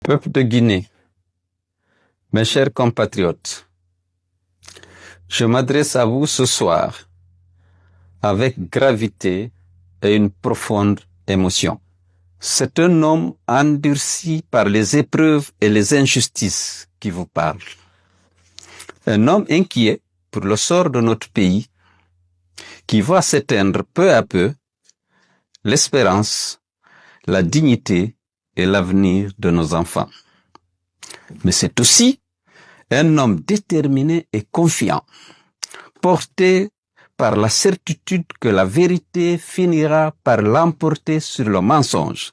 Peuple de Guinée, mes chers compatriotes, je m'adresse à vous ce soir avec gravité et une profonde émotion. C'est un homme endurci par les épreuves et les injustices qui vous parle. Un homme inquiet pour le sort de notre pays qui voit s'éteindre peu à peu l'espérance, la dignité et l'avenir de nos enfants. Mais c'est aussi un homme déterminé et confiant, porté par la certitude que la vérité finira par l'emporter sur le mensonge,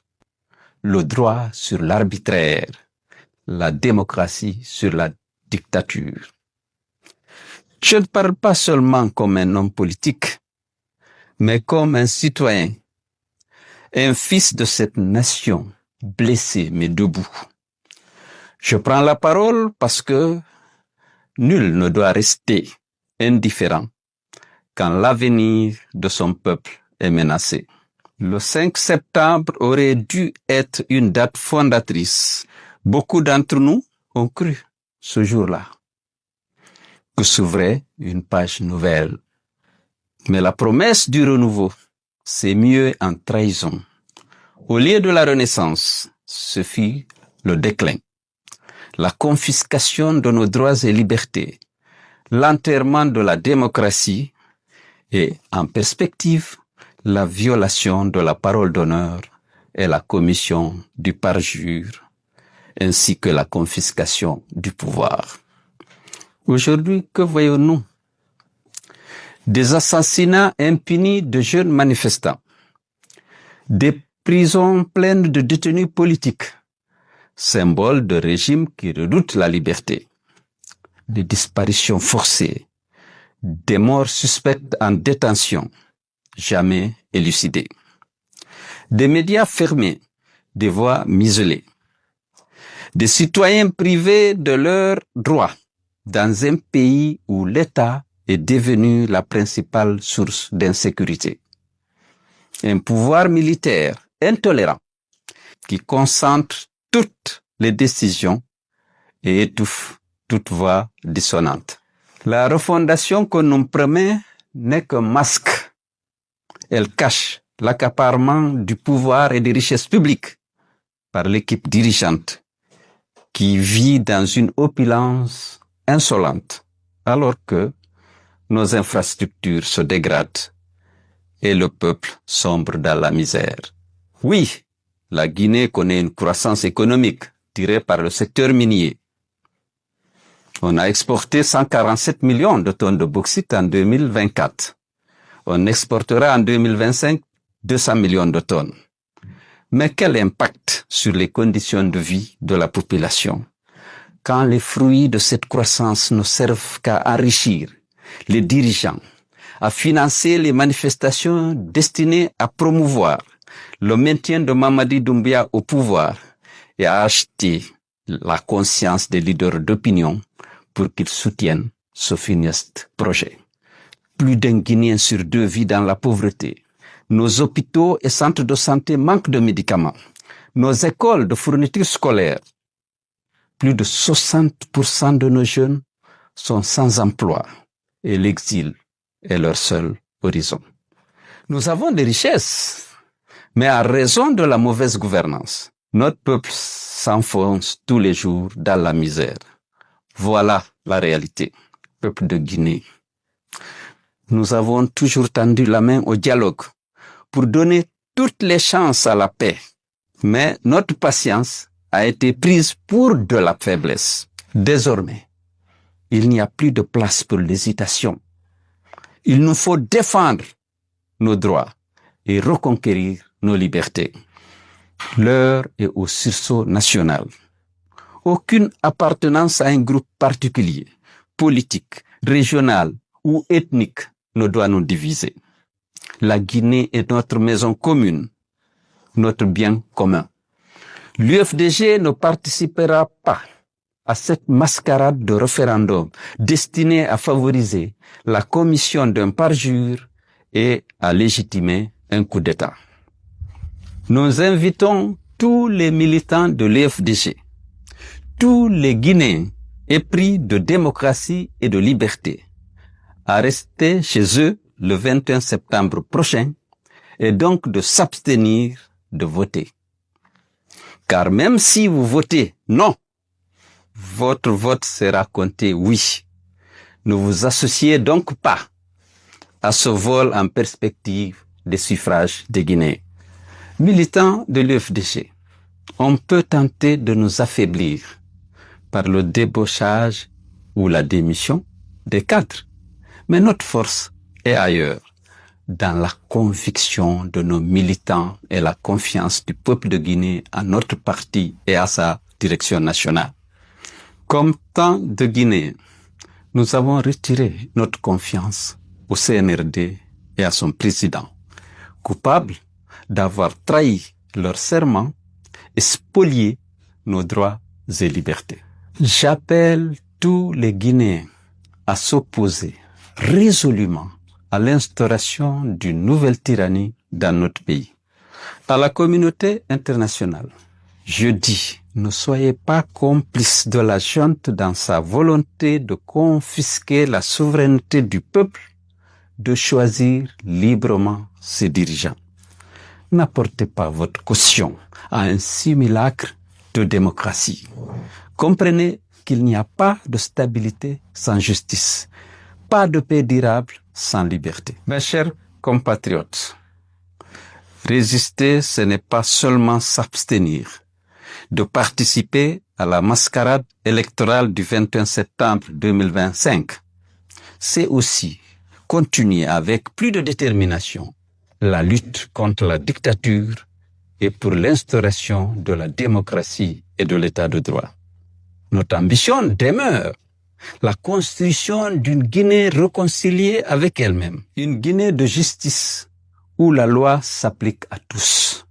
le droit sur l'arbitraire, la démocratie sur la dictature. Je ne parle pas seulement comme un homme politique, mais comme un citoyen, un fils de cette nation, blessé mais debout. Je prends la parole parce que nul ne doit rester indifférent quand l'avenir de son peuple est menacé. Le 5 septembre aurait dû être une date fondatrice. Beaucoup d'entre nous ont cru ce jour-là que s'ouvrait une page nouvelle. Mais la promesse du renouveau s'est muée en trahison. Au lieu de la renaissance, ce fut le déclin, la confiscation de nos droits et libertés, l'enterrement de la démocratie et, en perspective, la violation de la parole d'honneur et la commission du parjure, ainsi que la confiscation du pouvoir. Aujourd'hui, que voyons-nous? Des assassinats impunis de jeunes manifestants, des prisons pleines de détenus politiques, symbole de régimes qui redoutent la liberté, des disparitions forcées, des morts suspectes en détention, jamais élucidées, des médias fermés, des voix muselées, des citoyens privés de leurs droits dans un pays où l'État est devenu la principale source d'insécurité. Un pouvoir militaire intolérant qui concentre toutes les décisions et étouffe toute voix dissonante. La refondation qu'on nous promet n'est qu'un masque. Elle cache l'accaparement du pouvoir et des richesses publiques par l'équipe dirigeante qui vit dans une opulence insolente alors que nos infrastructures se dégradent et le peuple sombre dans la misère. Oui, la Guinée connaît une croissance économique tirée par le secteur minier. On a exporté 147 millions de tonnes de bauxite en 2024. On exportera en 2025 200 millions de tonnes. Mais quel impact sur les conditions de vie de la population quand les fruits de cette croissance ne servent qu'à enrichir les dirigeants, à financer les manifestations destinées à promouvoir le maintien de Mamadi Doumbouya au pouvoir et à acheter la conscience des leaders d'opinion pour qu'ils soutiennent ce funeste projet. Plus d'un Guinéen sur deux vit dans la pauvreté. Nos hôpitaux et centres de santé manquent de médicaments. Nos écoles de fournitures scolaires. Plus de 60% de nos jeunes sont sans emploi et l'exil est leur seul horizon. Nous avons des richesses, mais à raison de la mauvaise gouvernance, notre peuple s'enfonce tous les jours dans la misère. Voilà la réalité, peuple de Guinée. Nous avons toujours tendu la main au dialogue pour donner toutes les chances à la paix. Mais notre patience a été prise pour de la faiblesse. Désormais, il n'y a plus de place pour l'hésitation. Il nous faut défendre nos droits et reconquérir nos libertés. L'heure est au sursaut national. Aucune appartenance à un groupe particulier, politique, régional ou ethnique ne doit nous diviser. La Guinée est notre maison commune, notre bien commun. L'UFDG ne participera pas à cette mascarade de référendum destinée à favoriser la commission d'un parjure et à légitimer un coup d'État. Nous invitons tous les militants de l'UFDG tous les Guinéens épris de démocratie et de liberté à rester chez eux le 21 septembre prochain et donc de s'abstenir de voter. Car même si vous votez non, votre vote sera compté oui. Ne vous associez donc pas à ce vol en perspective des suffrages des Guinéens. Militants de l'UFDG, on peut tenter de nous affaiblir par le débauchage ou la démission des cadres. Mais notre force est ailleurs, dans la conviction de nos militants et la confiance du peuple de Guinée à notre parti et à sa direction nationale. Comme tant de Guinéens, nous avons retiré notre confiance au CNRD et à son président, coupables d'avoir trahi leur serment et spolié nos droits et libertés. J'appelle tous les Guinéens à s'opposer résolument à l'instauration d'une nouvelle tyrannie dans notre pays. À la communauté internationale, je dis, ne soyez pas complices de la junte dans sa volonté de confisquer la souveraineté du peuple, de choisir librement ses dirigeants. N'apportez pas votre caution à un simulacre de démocratie. Comprenez qu'il n'y a pas de stabilité sans justice, pas de paix durable sans liberté. Mes chers compatriotes, résister, ce n'est pas seulement s'abstenir de participer à la mascarade électorale du 21 septembre 2025. C'est aussi continuer avec plus de détermination la lutte contre la dictature et pour l'instauration de la démocratie et de l'état de droit. Notre ambition demeure la construction d'une Guinée réconciliée avec elle-même, une Guinée de justice où la loi s'applique à tous,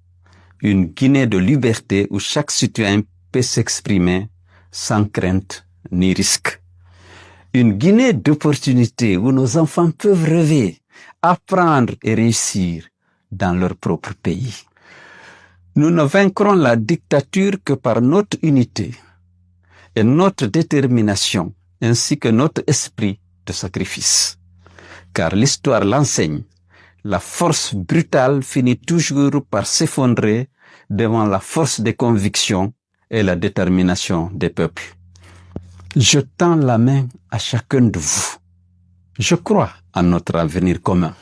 une Guinée de liberté où chaque citoyen peut s'exprimer sans crainte ni risque, une Guinée d'opportunités où nos enfants peuvent rêver, apprendre et réussir dans leur propre pays. Nous ne vaincrons la dictature que par notre unité et notre détermination, ainsi que notre esprit de sacrifice. Car l'histoire l'enseigne, la force brutale finit toujours par s'effondrer devant la force des convictions et la détermination des peuples. Je tends la main à chacun de vous. Je crois en notre avenir commun.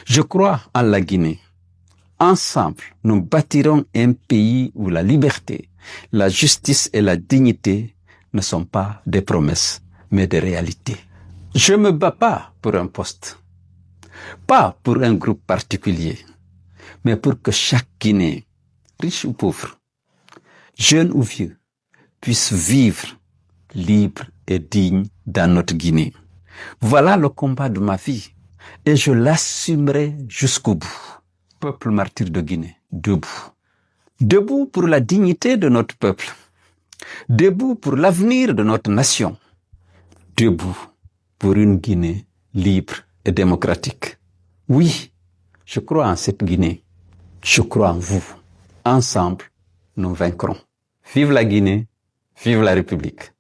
Je crois en la Guinée. Ensemble, nous bâtirons un pays où la liberté, la justice et la dignité ne sont pas des promesses, mais des réalités. Je me bats pas pour un poste, pas pour un groupe particulier, mais pour que chaque Guinéen, riche ou pauvre, jeune ou vieux, puisse vivre libre et digne dans notre Guinée. Voilà le combat de ma vie et je l'assumerai jusqu'au bout. Peuple martyr de Guinée, debout. Debout pour la dignité de notre peuple. Debout pour l'avenir de notre nation. Debout pour une Guinée libre et démocratique. Oui, je crois en cette Guinée. Je crois en vous. Ensemble, nous vaincrons. Vive la Guinée, vive la République.